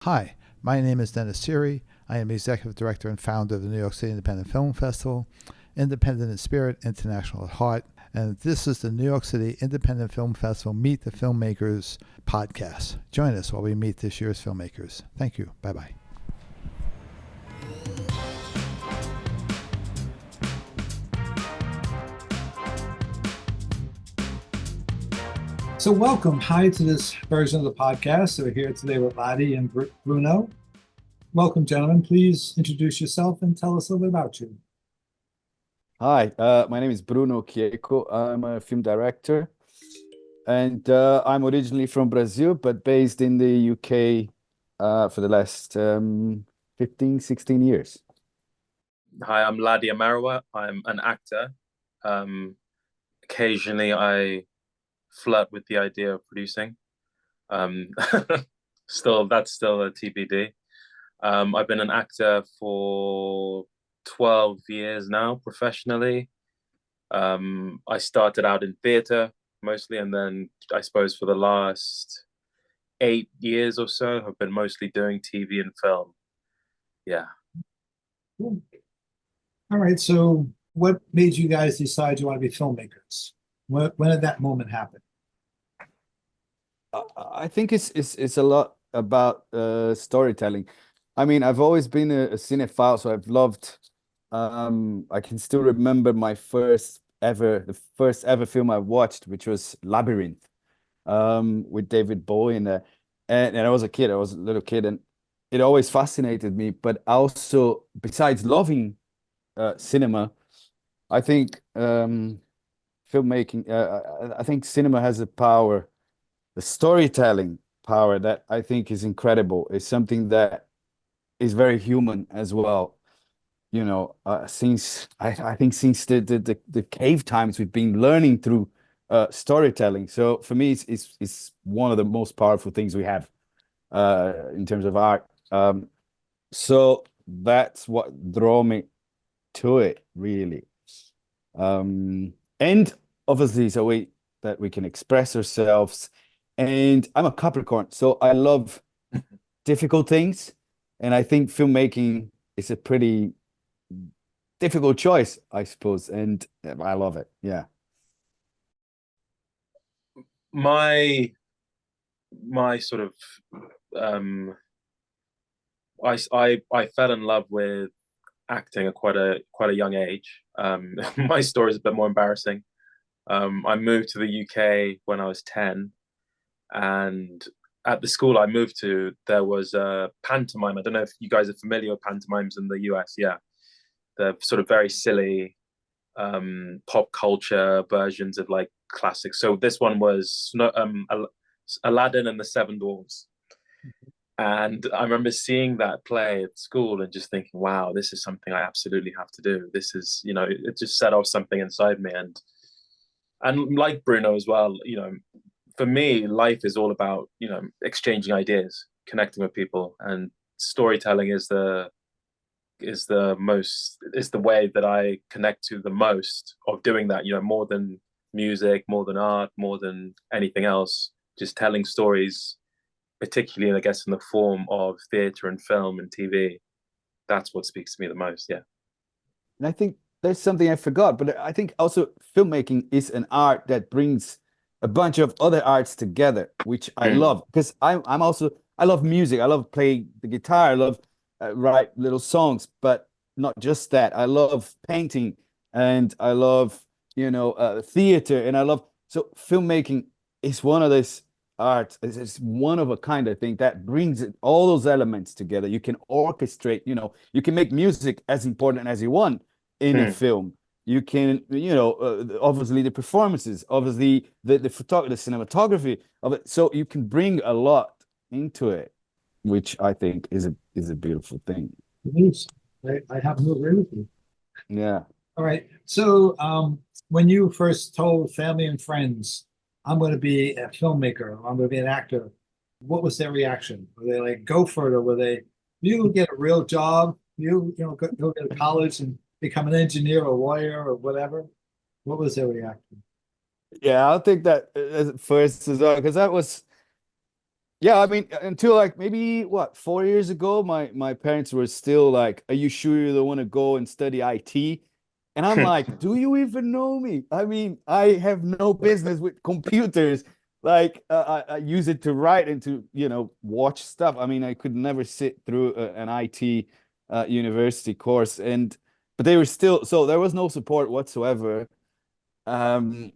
Hi, my name is Dennis Seary. I am Executive Director and founder of the New York City Independent Film Festival, Independent in Spirit, International at Heart, and this is the New York City Independent Film Festival Meet the Filmmakers podcast. Join us while we meet this year's filmmakers. Thank you. Bye-bye. So welcome. Hi to this version of the podcast. So we're here today with Ladi and Bruno. Welcome, gentlemen. Please introduce yourself and tell us a little bit about you. Hi, my name is Bruno Chiecco. I'm a film director, and I'm originally from Brazil, but based in the UK for the last 15, 16 years. Hi, I'm Ladi Emeruwa. I'm an actor. Occasionally, I flirt with the idea of producing. That's still a TBD. I've been an actor for 12 years now, professionally. I started out in theatre mostly, and then I suppose for the last 8 years or so, I've been mostly doing TV and film. Yeah. Cool. All right. So what made you guys decide you want to be filmmakers? When did that moment happen? I think it's a lot about storytelling. I mean, I've always been a cinephile, so I've loved. I can still remember the first ever film I watched, which was Labyrinth, with David Bowie in there. And I was a kid, I was a little kid, and it always fascinated me. But also, besides loving cinema, I think filmmaking, I think cinema has a power, the storytelling power that I think is incredible. It's something that is very human as well. You know, since I think since the cave times, we've been learning through storytelling. So for me, it's one of the most powerful things we have in terms of art. So that's what drew me to it, really. And obviously, it's a way that we can express ourselves. And I'm a Capricorn, so I love difficult things. And I think filmmaking is a pretty difficult choice, I suppose. And I love it. Yeah. My sort of I fell in love with acting at quite a young age. My story is a bit more embarrassing. I moved to the UK when I was 10, and at the school I moved to, there was a pantomime. I don't know if you guys are familiar with pantomimes in the US. Yeah, they're sort of very silly pop culture versions of like classics. So this one was Aladdin and the Seven Dwarfs. And I remember seeing that play at school and just thinking, wow, this is something I absolutely have to do. This is, it just set off something inside me. And like Bruno as well, for me, life is all about, exchanging ideas, connecting with people, and storytelling is the way that I connect to the most of doing that, more than music, more than art, more than anything else, just telling stories, particularly, I guess, in the form of theatre and film and TV. That's what speaks to me the most. Yeah. And I think there's something I forgot, but I think also filmmaking is an art that brings a bunch of other arts together, which I love, because I'm also, I love music. I love playing the guitar. I love write little songs, but not just that. I love painting, and I love, theater, and I love, so filmmaking is one of those arts. It's one of a kind, I think, that brings all those elements together. You can orchestrate, you can make music as important as you want in a film. You can, obviously the performances, obviously the photography, the cinematography of it. So you can bring a lot into it, which I think is a beautiful thing. It is. I have no agree with you. Yeah. All right. So when you first told family and friends, I'm going to be a filmmaker, I'm going to be an actor, what was their reaction? Were they like, go for it? Or were they, you get a real job, go to college and become an engineer or lawyer or whatever? What was their reaction? Yeah, I'll take that as first as well, because that was Yeah, I mean, until like maybe what, 4 years ago, my parents were still like, "Are you sure you don't want to go and study IT?" And I'm like, "Do you even know me? I mean, I have no business with computers. Like, I use it to write and to, watch stuff. I mean, I could never sit through an IT university course, and but they were still so there was no support whatsoever. Um,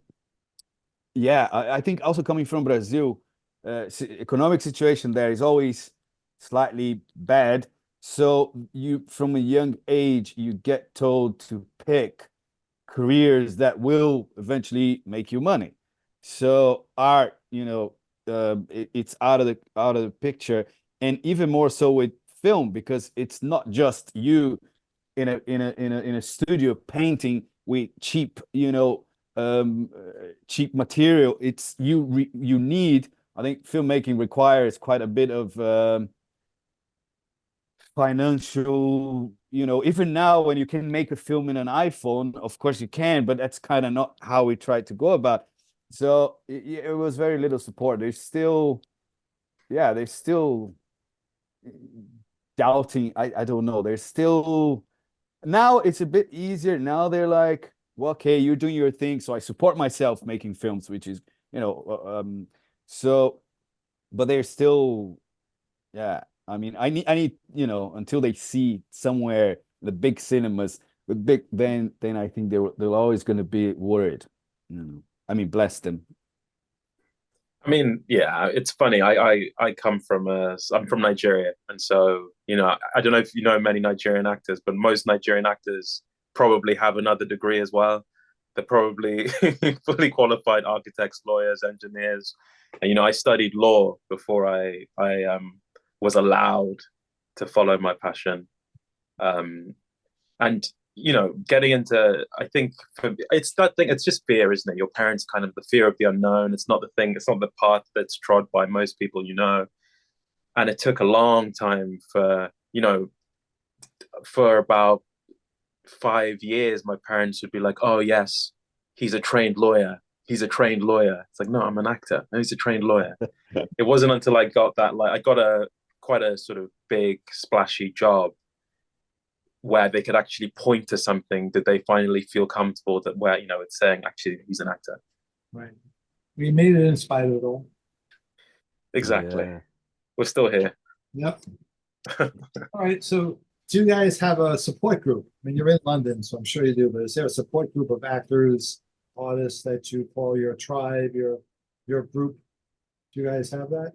yeah, I think also coming from Brazil, economic situation there is always slightly bad. So you, from a young age, you get told to pick careers that will eventually make you money. So art, it's out of the picture, and even more so with film because it's not just you in a studio painting with cheap material. It's you need. I think filmmaking requires quite a bit of financial. Even now when you can make a film in an iPhone, of course you can, but that's kind of not how we try to go about. So it was very little support. They're still doubting. I don't know. They're still now it's a bit easier. Now they're like, well, okay, you're doing your thing, so I support myself making films, which is, so, but they're still, yeah. I mean, I need, until they see somewhere the big cinemas with big, then I think they're always going to be worried. I mean, bless them. I mean, yeah, it's funny. I come from I'm from Nigeria, and so I don't know if you know many Nigerian actors, but most Nigerian actors probably have another degree as well. They're probably fully qualified architects, lawyers, engineers. And I studied law before I was allowed to follow my passion. Um, and getting into, I think it's that thing, it's just fear, isn't it? Your parents, kind of the fear of the unknown. It's not the thing, it's not the path that's trod by most people. And it took a long time for about 5 years my parents would be like, oh yes, he's a trained lawyer, he's a trained lawyer. It's like, no, I'm an actor. No, he's a trained lawyer. It wasn't until I got that, like, I got a quite a sort of big splashy job where they could actually point to something that they finally feel comfortable that where it's saying actually he's an actor. Right. We made it in spite of it all. Exactly. Yeah. We're still here. Yep. All right. So do you guys have a support group? I mean, you're in London, so I'm sure you do, but is there a support group of actors, artists that you call your tribe, your group? Do you guys have that?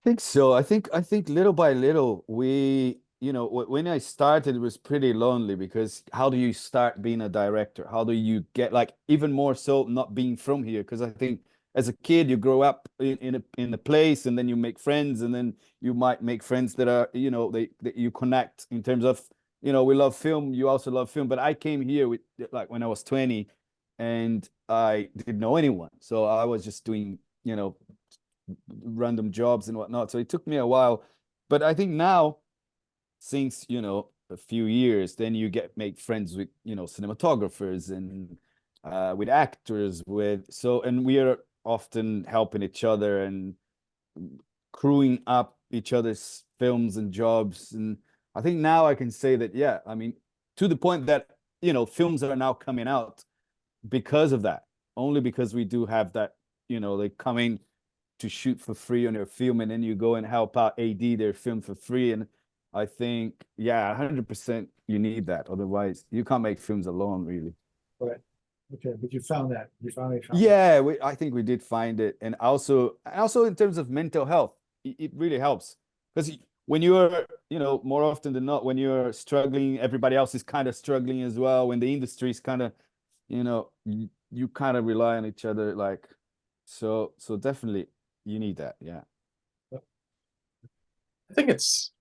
Think so. I think little by little when I started it was pretty lonely because how do you start being a director? How do you get like even more so not being from here? Because I think as a kid you grow up in a place and then you make friends and then you might make friends that are that you connect in terms of we love film, you also love film. But I came here with like when I was 20 and I didn't know anyone. So I was just doing random jobs and whatnot. So it took me a while, but I think now, since a few years, then you make friends with cinematographers and with actors, and we are often helping each other and crewing up each other's films and jobs. And I think now I can say that, yeah, I mean, to the point that films are now coming out because of that, only because we do have that, they come in to shoot for free on your film and then you go and help out AD their film for free. And I think, yeah, 100% you need that. Otherwise, you can't make films alone, really. Right. Okay, but you found that. You finally found it. Yeah, I think we did find it. And also in terms of mental health, it really helps. Because when you're, more often than not, when you're struggling, everybody else is kind of struggling as well. When the industry is kind of, you kind of rely on each other. Like, so definitely you need that. Yeah. I think it's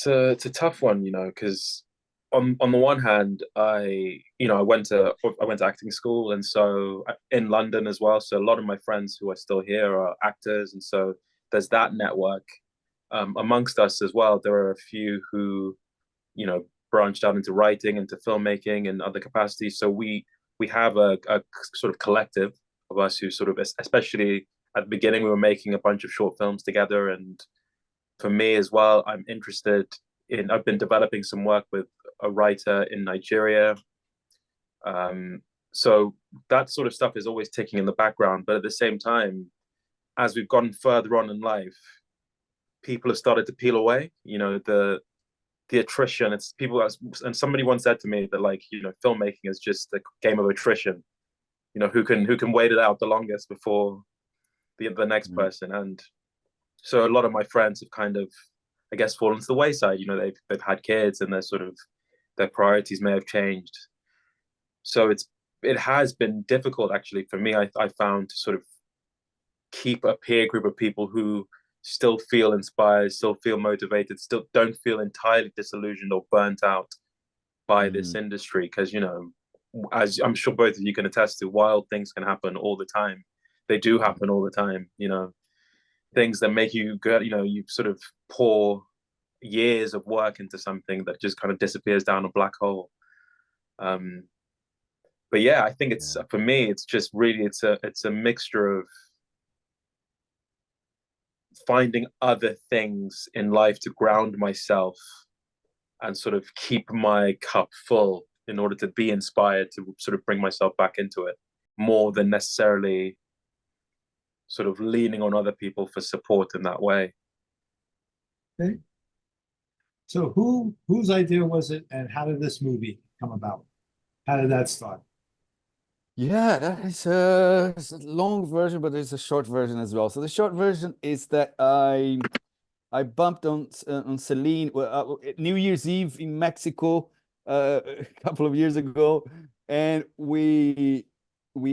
a tough one, because on the one hand, I went to acting school, and so in London as well. So a lot of my friends who are still here are actors, and so there's that network. Amongst us as well, there are a few who branched out into writing, into filmmaking, and other capacities. So we have a sort of collective of us who sort of, especially at the beginning we were making a bunch of short films together, and for me as well, I'm interested in. I've been developing some work with a writer in Nigeria. So that sort of stuff is always ticking in the background. But at the same time, as we've gotten further on in life, people have started to peel away. You know, the attrition. It's people, and somebody once said to me that, like, you know, filmmaking is just a game of attrition. You know, who can wait it out the longest before the next person. And so a lot of my friends have kind of, I guess, fallen to the wayside. You know, they've had kids, and their priorities may have changed. So it has been difficult, actually, for me. I found to sort of keep a peer group of people who still feel inspired, still feel motivated, still don't feel entirely disillusioned or burnt out by this industry. Because, you know, as I'm sure both of you can attest to, wild things can happen all the time. They do happen all the time, you know, things that make you good, you know, you sort of pour years of work into something that just kind of disappears down a black hole. But yeah, I think it's for me, it's just really it's a mixture of finding other things in life to ground myself and sort of keep my cup full in order to be inspired to sort of bring myself back into it, more than necessarily sort of leaning on other people for support in that way. Okay. So whose idea was it, and how did this movie come about? How did that start? Yeah, that is it's a long version, but there's a short version as well. So the short version is that I bumped on Celine New Year's Eve in Mexico a couple of years ago, and we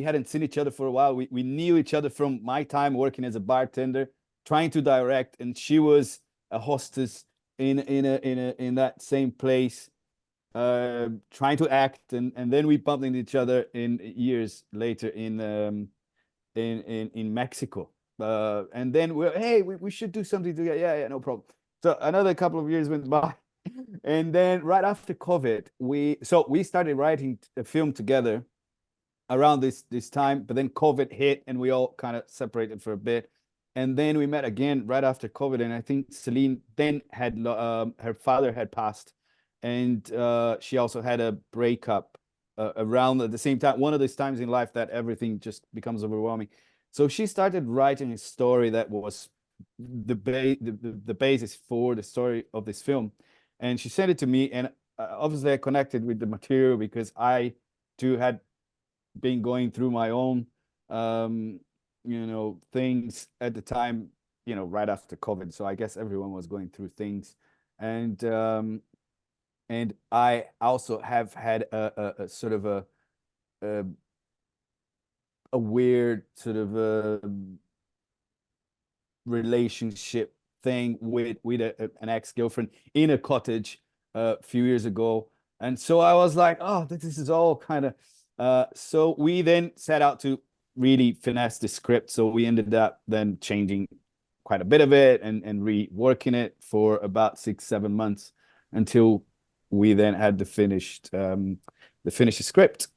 hadn't seen each other for a while. We knew each other from my time working as a bartender, trying to direct, and she was a hostess in that same place, trying to act, and then we bumped into each other in years later in Mexico. And then we should do something together. Yeah, no problem. So another couple of years went by, and then right after COVID, we started writing a film together around this time, but then COVID hit, and we all kind of separated for a bit. And then we met again right after COVID, and I think Celine then had her father had passed, and she also had a breakup around at the same time. One of those times in life that everything just becomes overwhelming. So she started writing a story that was the basis for the story of this film, and she sent it to me. And obviously, I connected with the material because I too had been going through my own, things at the time, right after COVID. So I guess everyone was going through things, and I also have had a sort of a weird sort of relationship thing with an ex-girlfriend in a cottage a few years ago. And so I was like, oh, this is all kind of so we then set out to really finesse the script. So we ended up then changing quite a bit of it and reworking it for about 6-7 months until we then had the finished script.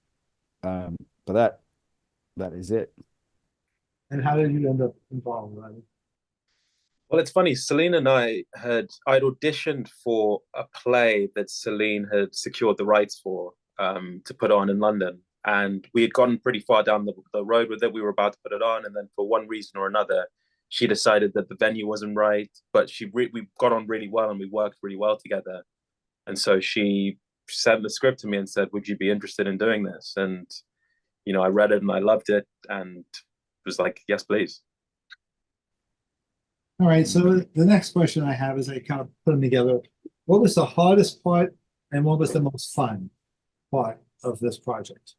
But that is it. And how did you end up involved, Ladi? Well, it's funny. Celine and I'd auditioned for a play that Celine had secured the rights for, to put on in London, and we had gotten pretty far down the road with it. We were about to put it on, and then for one reason or another, she decided that the venue wasn't right. But we got on really well, and we worked really well together. And so she sent the script to me and said, "Would you be interested in doing this?" And I read it and I loved it, and was like, "Yes, please." All right, so the next question I have is I kind of put them together. What was the hardest part and what was the most fun part of this project?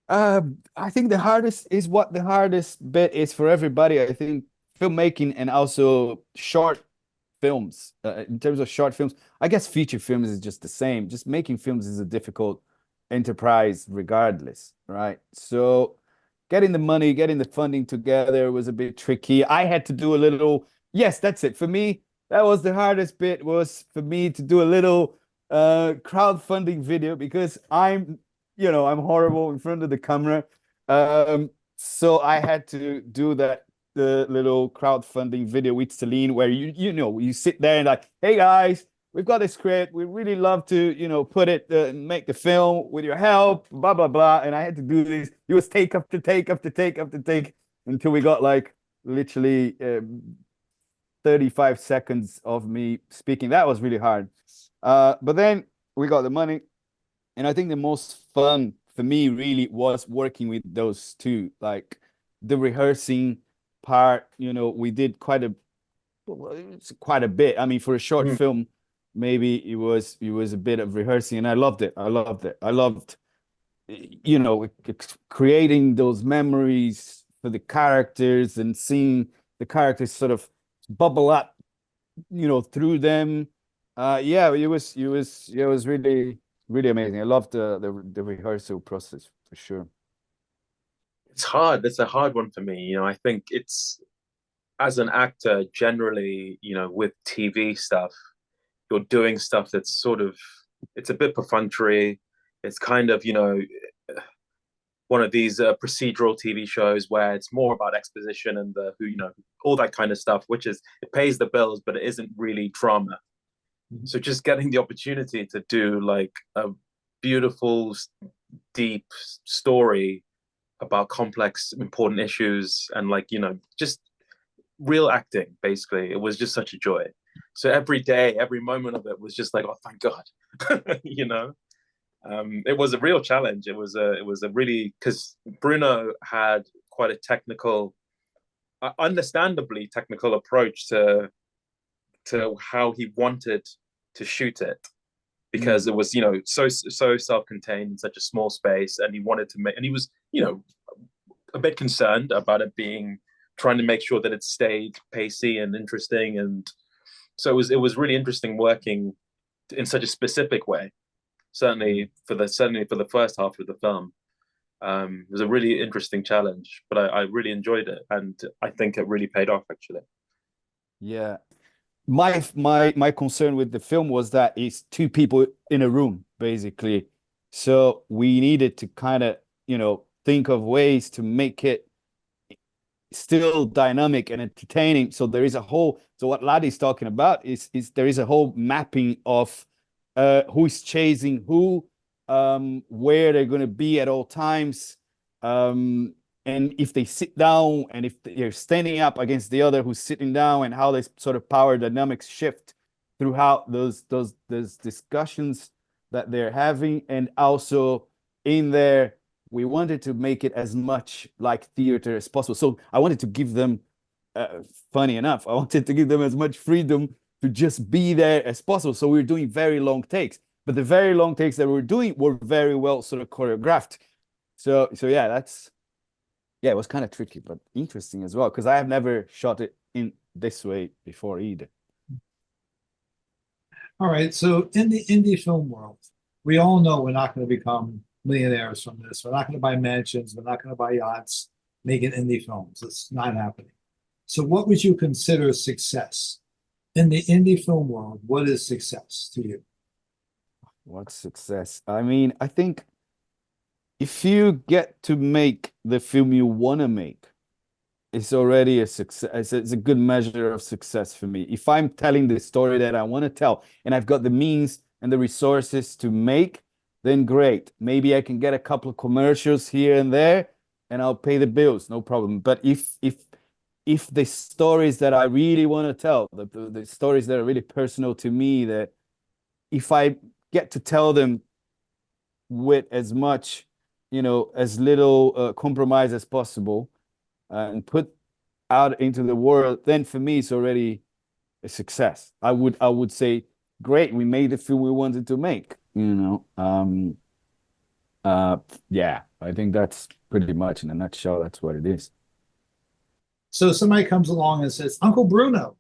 I think the hardest is what the hardest bit is for everybody. I think filmmaking and also short films. In terms of short films, I guess feature films is just the same. Just making films is a difficult enterprise regardless, right? So getting the money, getting the funding together was a bit tricky. I had to do a little, yes, that's it. For me, that was the hardest bit, was for me to do a little crowdfunding video because I'm horrible in front of the camera. So I had to do the little crowdfunding video with Celine where you sit there and like, hey guys, we've got this script. We really love to, put it, make the film with your help, blah, blah, blah. And I had to do this. It was take after take after take after take until we got like literally 35 seconds of me speaking. That was really hard. But then we got the money. And I think the most fun for me really was working with those two, like the rehearsing part, we did quite a bit. I mean, for a short Mm. film, maybe it was a bit of rehearsing, and I loved it. I loved it. I loved, creating those memories for the characters and seeing the characters sort of bubble up, through them. Yeah, it was really, really amazing. I loved the rehearsal process for sure. It's hard. It's a hard one for me. I think it's as an actor, generally, with TV stuff, you're doing stuff that's sort of it's a bit perfunctory. It's kind of, one of these procedural TV shows where it's more about exposition and the who, all that kind of stuff, which is it pays the bills, but it isn't really drama. So just getting the opportunity to do like a beautiful, deep story about complex, important issues and like, just real acting, basically. It was just such a joy. So every day, every moment of it was just like, oh, thank God, It was a real challenge. It was a really because Bruno had quite a technical, understandably technical approach to how he wanted to shoot it because it was so self-contained in such a small space, and he wanted to make, and he was a bit concerned about it being trying to make sure that it stayed pacey and interesting, and so it was really interesting working in such a specific way. Certainly for the first half of the film, it was a really interesting challenge, but I really enjoyed it, and I think it really paid off actually. Yeah. My concern with the film was that it's two people in a room, basically. So we needed to kind of, think of ways to make it still dynamic and entertaining. So what Ladi's talking about is there is a whole mapping of who's chasing who, where they're going to be at all times, and if they sit down and if they're standing up against the other who's sitting down, and how this sort of power dynamics shift throughout those discussions that they're having. And also in there, we wanted to make it as much like theater as possible. So I wanted to give them, funny enough, I wanted to give them as much freedom to just be there as possible. So we were doing very long takes, but the very long takes that we were doing were very well sort of choreographed. So yeah, it was kind of tricky, but interesting as well, because I have never shot it in this way before either. All right, so in the indie film world, we all know we're not going to become millionaires from this. We're not going to buy mansions. We're not going to buy yachts making indie films. It's not happening. So what would you consider success? In the indie film world, what is success to you? What's success? I mean, I think if you get to make the film you want to make, it's already a success. It's a good measure of success for me. If I'm telling the story that I want to tell and I've got the means and the resources to make, then great. Maybe I can get a couple of commercials here and there and I'll pay the bills, no problem. But if the stories that I really want to tell, the stories that are really personal to me, that if I get to tell them with as much, as little compromise as possible, and put out into the world, then for me it's already a success. I would say, great, we made the film we wanted to make. Yeah, I think that's pretty much in a nutshell. That's what it is. So somebody comes along and says, Uncle Bruno,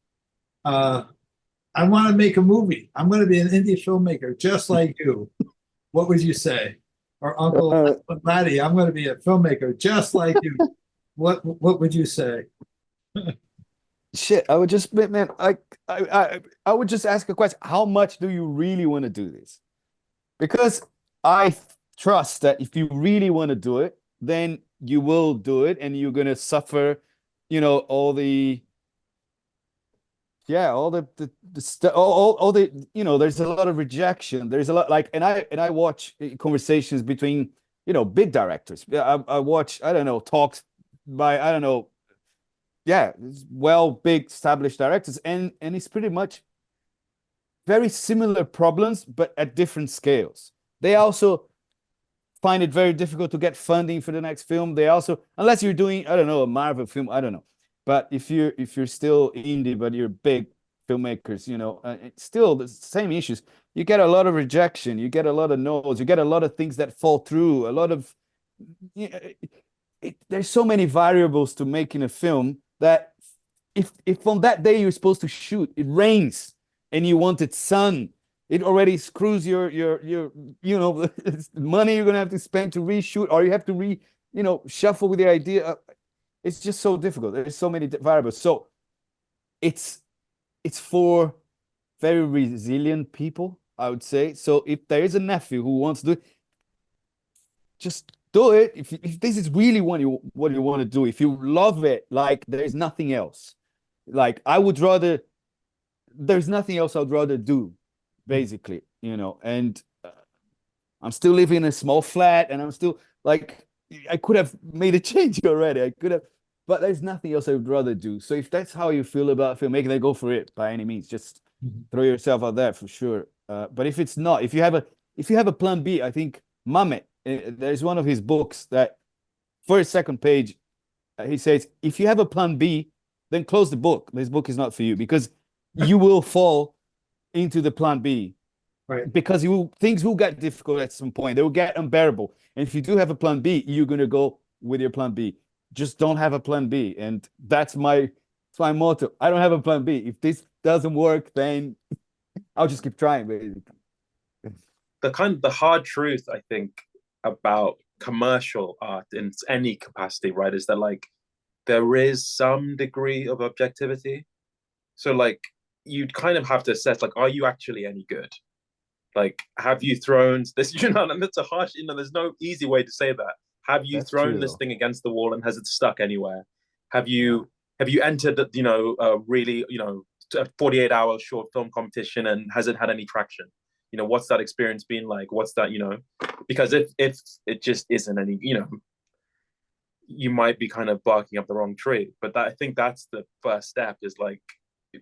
I want to make a movie. I'm going to be an indie filmmaker just like you. What would you say? Or Uncle Ladi, I'm going to be a filmmaker just like you. What would you say? Shit, I would just, man, I would just ask a question. How much do you really want to do this? Because I trust that if you really want to do it, then you will do it, and you're gonna suffer, all the all the stuff, all the, there's a lot of rejection. There's a lot, like, and I watch conversations between, big directors. I watch, I don't know, talks by, I don't know, big established directors, and it's pretty much very similar problems, but at different scales. They also find it very difficult to get funding for the next film. They also, unless you're doing, I don't know, a Marvel film, I don't know. But if you're still indie, but you're big filmmakers, it's still the same issues. You get a lot of rejection. You get a lot of no's. You get a lot of things that fall through. A lot of, there's so many variables to making a film that if on that day you're supposed to shoot, it rains and you wanted sun, it already screws your money you're gonna have to spend to reshoot, or you have to shuffle with the idea. It's just so difficult. There's so many variables. So it's for very resilient people, I would say. So if there is a nephew who wants to do it, just do it. If this is really what you want to do, if you love it, like there's nothing else. Like there's nothing else I'd rather do, basically, and I'm still living in a small flat, and I'm still like, I could have made a change already. I could have, but there's nothing else I would rather do. So if that's how you feel about filmmaking, then go for it by any means. Just throw yourself out there for sure. But if it's not, if you have a plan B, I think Mamet, there's one of his books that first, second page, he says, if you have a plan B, then close the book. This book is not for you, because you will fall into the plan B. Right. Because things will get difficult at some point. They will get unbearable. And if you do have a plan B, you're going to go with your plan B. Just don't have a plan B. And that's my motto. I don't have a plan B. If this doesn't work, then I'll just keep trying, basically. The hard truth, I think, about commercial art in any capacity, right, is that like there is some degree of objectivity. So like you'd kind of have to assess, like, are you actually any good? Like, have you thrown this? And that's a harsh, there's no easy way to say that. Have you That's thrown true, this though. thing against the wall, and has it stuck anywhere? Have you entered, a really, a 48-hour short film competition, and has it had any traction? What's that experience been like? What's that, because if it just isn't any, you might be kind of barking up the wrong tree. But I think that's the first step, is like,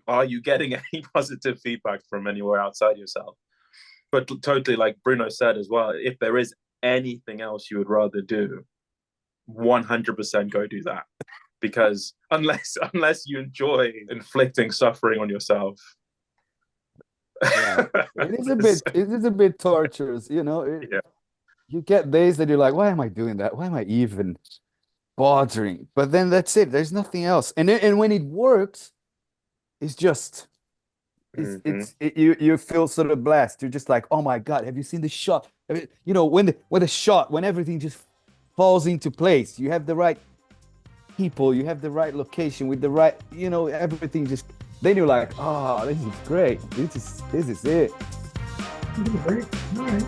are you getting any positive feedback from anywhere outside yourself? But totally, like Bruno said as well, if there is anything else you would rather do, 100% go do that. Because unless you enjoy inflicting suffering on yourself, it is a bit torturous, yeah. You get days that you're like, why am I doing that? Why am I even bothering? But then that's it. There's nothing else. And when it works, it's just you feel sort of blessed. You're just like, oh my God, have you seen the shot? When everything just falls into place, you have the right people, you have the right location with the right, everything just, then you're like, oh, this is great. This is it. Great. All right.